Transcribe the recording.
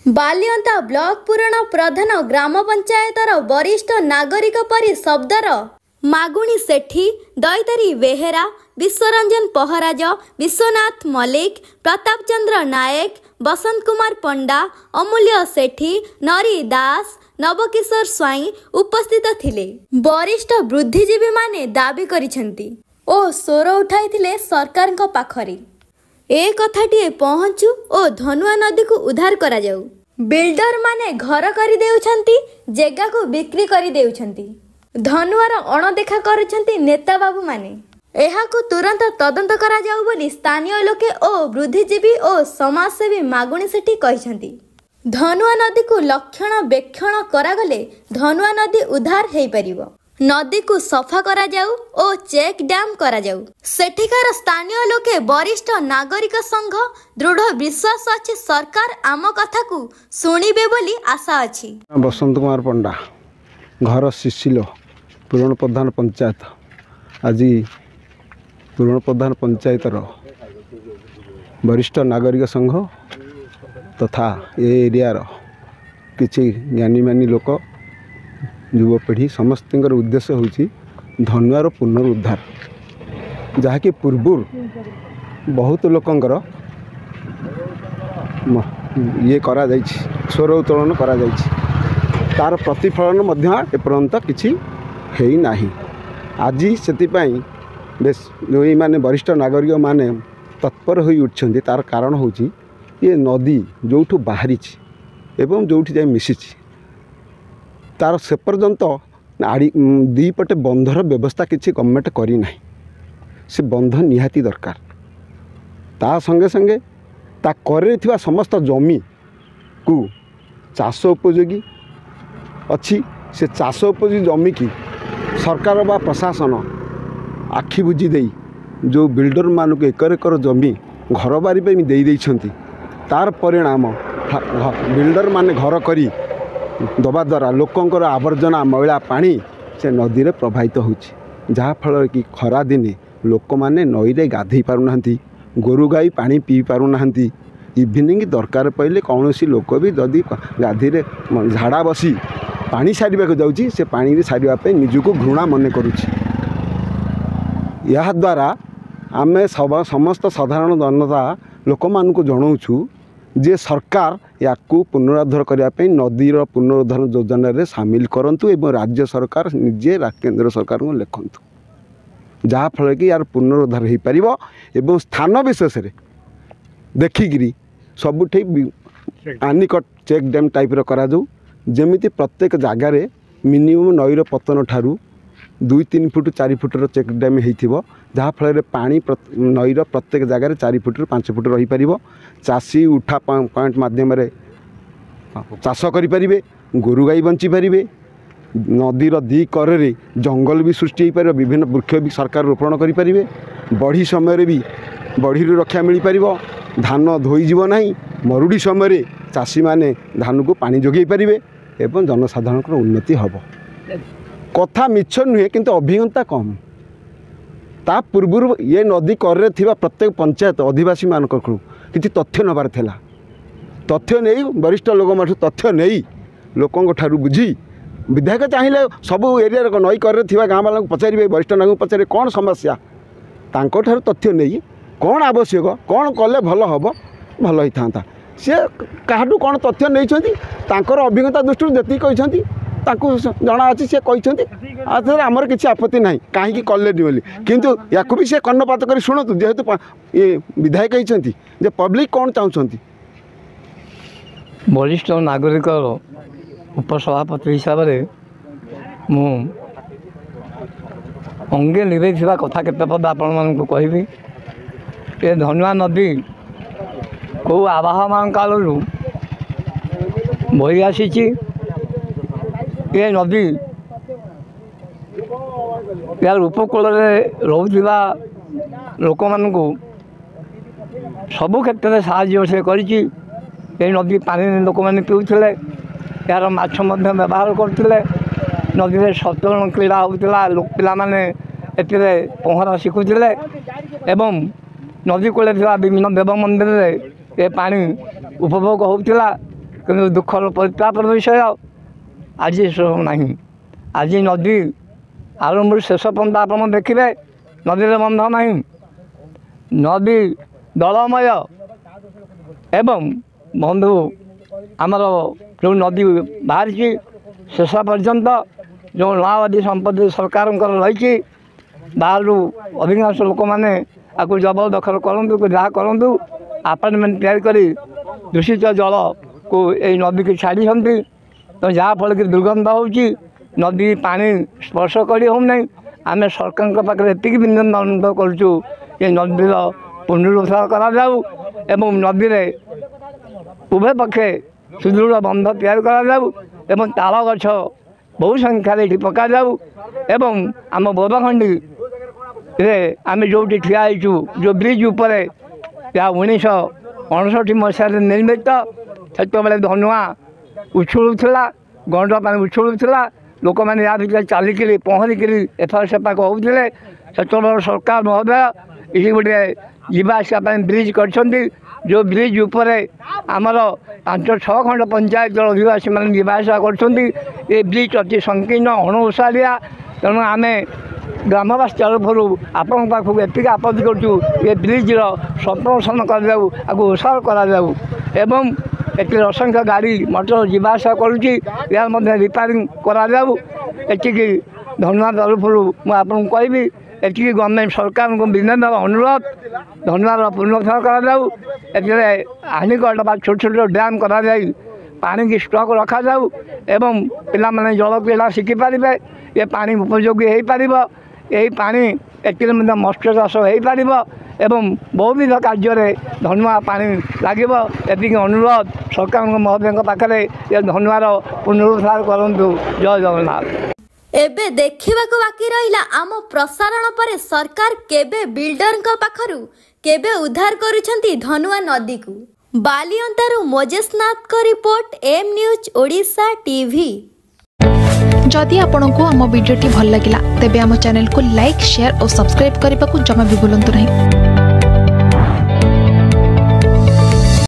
Balianta block पुराण प्रधान ग्राम पंचायतर वरिष्ठ नागरिक परी शब्दर मागुणी सेठी, दैतरी बेहेरा, विश्वरंजन पहराज, विश्वनाथ मल्लिक, प्रताप चंद्र नायक, बसंत कुमार पंडा, अमूल्य सेठी, नरी दास, नवकिशोर स्वाई उपस्थित थिले। वरिष्ठ बुद्धिजीवी माने दाबी करिसेंती ओ स्वर उठाइथिले सरकार को पाखरे ए कथाटिए पहुँचू ओ धनुआ नदी को उद्धार करा जाऊ। बिल्डर माने घर करि देउछंती, जेगा को बिक्री करि देउछंती। धनुआर अणदेखा करुछंती नेता बाबू माने। एहाकु तुरंत तदंत करा जाऊ बोली स्थानीय लोके ओ बुद्धिजीवी ओ समाजसेवी मागुणी सेठी कहिसंती। धनुआ नदी को लक्षण बेक्षण करागले धनुआ नदी उद्धार हेई परिबो। नदी को सफा करा जाऊ ओ चेक डैम करा जाऊ। सेठिकार स्थानीय लोके वरिष्ठ नागरिक संघ दृढ़ विश्वास अछि सरकार आम कथा को सुनिबे बोली आशा अछि। बसंत कुमार पंडा घर शिशिल पुराण प्रधान पंचायत आज पुराण प्रधान पंचायतर वरिष्ठ नागरिक संघ तथा ए एरियार किछि ज्ञानी मानी लोक युवपीढ़ी समस्त उद्देश्य होची धनुआर पुनरुद्धार, जहाँकि पूर्व बहुत लोकंकर ये करा जाइछि, स्वर उत्तोलन करा जाइछि, तार प्रतिफलन मध्य एपर्यंत किछि हेई नाही। आज सेतिपाई बेस जो माने वरिष्ठ नागरिक माने तत्पर होई उठछन्ति, तार कारण होची ये नदी जोठु बाहरी एवं जोठी जाय मिसिछि तार से पर्यंत आड़ी दी पटे बंधर व्यवस्था किसी गवर्नमेंट करी नाही। से बंध निहाती दरकार। ता संगे संगे ता करे थिबा समस्त जमी को चाष उपयोगी अच्छी से चाष उपयोगी जमी की सरकार बा प्रशासन आखि बुझी दे जो बिल्डर मानक एकर एकर जमी घर बारी पे दे देइछंती, तार परिणाम बिल्डर माने घर करी दबा द्वारा लोकंकर आवर्जना मैला पानी से नदी रे प्रवाहित होछि, जहाँ फल कि खरा दिने लोक माने नई रे गाधई पारु नाहंती, गोरु गाई पानी पी पारु नाहंती। इवनिंग दरकार पड़े कौन लोक भी जदि गाधी रे झाड़ा बसी पानी सारिबा को जाउछि, से पानी रे सारिबा पे निजको घृणा मने करुछि। या द्वारा आमे समस्त साधारण जनता लोक मानकु जणाउछु जे सरकार याकू पुनरुद्धार करने नदीर पुनरुद्धार योजना रे सामिल करंतु एवं राज्य सरकार निजे केंद्र सरकार को लिखंतु, जहाँ फल कि यार पुनरुद्धार हो पारिबो एवं स्थान विशेष रे देखिकी सबुठी आनिकट चेक डैम टाइप रो करा जाऊ, जेमिति प्रत्येक जगार मिनिमम नईर पतन ठारू 2-3 फुट 4 फुटर चेक डैम होइथिबो, जहाँ फल पानी नईर प्रत्येक जगार 4 फुट 5 फुट रही पारिबो। चाषी उठा पॉइंट माध्यम चाष करें, गोरु गाई बंची पारे, नदीर दी करे जंगल भी सृष्टि हो पार, विभिन्न वृक्ष भी सरकार रोपण करें, बढ़ी समय भी बढ़ी रक्षा मिल पार, धान धोईजीव ना, मरुड़ी समय चाषी माने धान को पानी जोगे पारे एवं जनसाधारण उन्नति हम। कथा मिछ नुहे किंतु अभिज्ञता कम। ता पूर्व ये नदी करे थिबा प्रत्येक पंचायत आदिवासी मानक किसी तथ्य नबार थिला, तथ्य नहीं वरिष्ठ लोक माठू तथ्य नहीं लोकों ठारू बुझी विधायक चाहिए सबू एरिया नई कर गाँ वाला पचारे वरिष्ठ नाग पचारे कौन समस्या तांको ठारू तथ्य नहीं कौन आवश्यक कौन कले भल हम भल ही था सी क्या कौन तथ्य नहीं अभिज्ञता दृष्टि जी कहते जना अच्छी सी कहते आमर किसी आपत्ति ना कहीं कले बोली, किंतु या भी सी कर्णपात कर शुणु जेहेतु ये विधायक कहते पब्लिक कौन चाहते। वरिष्ठ नागरिक उपसभापति हिसाब से मु अंगे लिभे कथा केते पद आपण मानक कहबी। ये धनुआ नदी को आवाहमान कालू बही आसी, ये नदी यार उपकूल रोला लोक मानू सबु क्षेत्र में साहाय्य से करिछि। ये नदी पानी लोक मैंने पीउथिले, यार माछ मध्य व्यवहार करथिले, नदी में सतरण क्रीड़ा होता लोक पिला माने एतिरे पहरा शिखुथिले एवं नदी कूले विभिन्न देव मंदिर में ये पानी उपभोग होता କିନ୍ତୁ ଦୁଃଖର ପରିତାପର ବିଷୟ ଆଜି ଏସବୁ ନାହିଁ। ଆଜି ନଦୀ ଆରମ୍ଭରୁ ଶେଷ ପର୍ଯ୍ୟନ୍ତ ଆପଣ ଦେଖିବେ ନଦୀରେ ବନ୍ଧ ନାହିଁ, ନଦୀ ଦଳମୟ ଏବଂ ବନ୍ଧୁ ଆମର ଯେଉଁ ନଦୀ ବାହାରିଛି ଶେଷ ପର୍ଯ୍ୟନ୍ତ ଯେଉଁ ମାଓବାଦୀ ସମ୍ପତ୍ତି ସରକାରଙ୍କର ରହିଛି, ବାହାରୁ ଅଧିକାଂଶ ଲୋକମାନେ ଆକୁ ଜବରଦଖଲ କରନ୍ତୁ କି ଯାହା କରନ୍ତୁ ଆପାର୍ଟମେଣ୍ଟ ତିଆରି କରି ଦୂଷିତ ଜଳକୁ ଏଇ ନଦୀକି ଛାଡ଼ିଛନ୍ତି। ତ ଯାହାଫଳରେ କି ଦୁର୍ଗନ୍ଧ ହେଉଛି, ନଦୀ ପାଣି ସ୍ପର୍ଶ କରି ହେଉନାହିଁ। ଆମେ ସରକାରଙ୍କ ପାଖରେ ଏତିକି ବିନମ୍ର ଅନୁରୋଧ କରୁଛୁ ଯେ ନଦୀର ପୁନରୁଦ୍ଧାର କରାଯାଉ ଏବଂ ନଦୀରେ ଉଭୟ ପକ୍ଷେ ସୁଦୃଢ଼ ବନ୍ଧ ତିଆରି କରାଯାଉ ଏବଂ ତାଳ ଗଛ ବହୁ ସଂଖ୍ୟାରେ ଏଠି ପକାଯାଉ ଏବଂ ଆମ ବୋରଖଣ୍ଡିରେ ଆମେ ଯେଉଁଠି ଠିଆ ହେଇଛୁ ଯେଉଁ ବ୍ରିଜ୍ ଉପରେ ଏହା 1959 ମସିହାରେ ନିର୍ମିତ। ସେତେବେଳେ ଧନୁଆ ଉଛୁଳୁଥିଲା, ଗଣ୍ଡ ପାଣି ଉଛୁଳୁଥିଲା, ଲୋକମାନେ ୟା ଭିତରେ ଚାଲିକିରି ପହଁରିକିରି ଏପାର ସେପାକ ହେଉଥିଲେ। ସେତେବେଳେ ସରକାର ମହୋଦୟ ଏଠି ଗୋଟିଏ ଯିବା ଆସିବା ପାଇଁ ବ୍ରିଜ୍ କରିଛନ୍ତି, ଯେଉଁ ବ୍ରିଜ୍ ଉପରେ ଆମର 5-6 ଖଣ୍ଡ ପଞ୍ଚାୟତର ଅଧିବାସୀମାନେ ଯିବା ଆସିବା କରୁଛନ୍ତି। ଏ ବ୍ରିଜ୍ ଅତି ସଂକୀର୍ଣ୍ଣ ଅଣଓସାରିଆ, ତେଣୁ ଆମେ ଗ୍ରାମବାସୀ ତରଫରୁ ଆପଣଙ୍କ ପାଖକୁ ଏତିକି ଆପତ୍ତି କରୁଛୁ ଏ ବ୍ରିଜ୍ର ସମ୍ପ୍ରସାରଣ କରାଯାଉ, ଆକୁ ଓସାର କରାଯାଉ ଏବଂ ଏଥିରେ ଅସଂଖ୍ୟ ଗାଡ଼ି ମଟର ଯିବା ଆସିବା କରୁଛି, ଏହାର ମଧ୍ୟ ରିପାରିଂ କରାଯାଉ। ଏତିକି ଧନ୍ୟବାଦ ତରଫରୁ ମୁଁ ଆପଣଙ୍କୁ କହିବି। ଏତିକି ଗଭର୍ଣ୍ଣମେଣ୍ଟ ସରକାରଙ୍କୁ ବିନମ୍ର ଅନୁରୋଧ, ଧନ୍ୟବାଦ ପୁନରୁଦ୍ଧାର କରାଯାଉ। ଏଥିରେ ହାନିକଟ ବା ଛୋଟ ଛୋଟ ଡ୍ୟାମ୍ କରାଯାଇ ପାଣିକି ଷ୍ଟକ୍ ରଖାଯାଉ ଏବଂ ପିଲାମାନେ ଜଳ କ୍ରୀଡ଼ା ଶିଖିପାରିବେ, ଏ ପାଣି ଉପଯୋଗୀ ହୋଇପାରିବ। ଏହି ପାଣି ଏଥିରେ ମଧ୍ୟ ମତ୍ସ୍ୟ ଚାଷ ହୋଇପାରିବ ଏବଂ ବହୁବିଧ କାର୍ଯ୍ୟରେ ଧନୁଆ ପାଣି ଲାଗିବ। ଏତିକି ଅନୁରୋଧ ସରକାରଙ୍କ ମହୋଦୟଙ୍କ ପାଖରେ ଏ ଧନୁଆର ପୁନରୁଦ୍ଧାର କରନ୍ତୁ। ଜୟ ଜଗନ୍ନାଥ। ଏବେ ଦେଖିବାକୁ ବାକି ରହିଲା ଆମ ପ୍ରସାରଣ ପରେ ସରକାର କେବେ ବିଲ୍ଡରଙ୍କ ପାଖରୁ କେବେ ଉଦ୍ଧାର କରୁଛନ୍ତି ଧନୁଆ ନଦୀକୁ। ବାଲିଅନ୍ତାରୁ ମୋଜେଶନାଥଙ୍କ report, M news Odisha TV. जदि आपंक आम भिडी भल लगा तेब आम चैनल को लाइक, शेयर और सब्सक्राइब करने को जमा भी भूलु नहीं।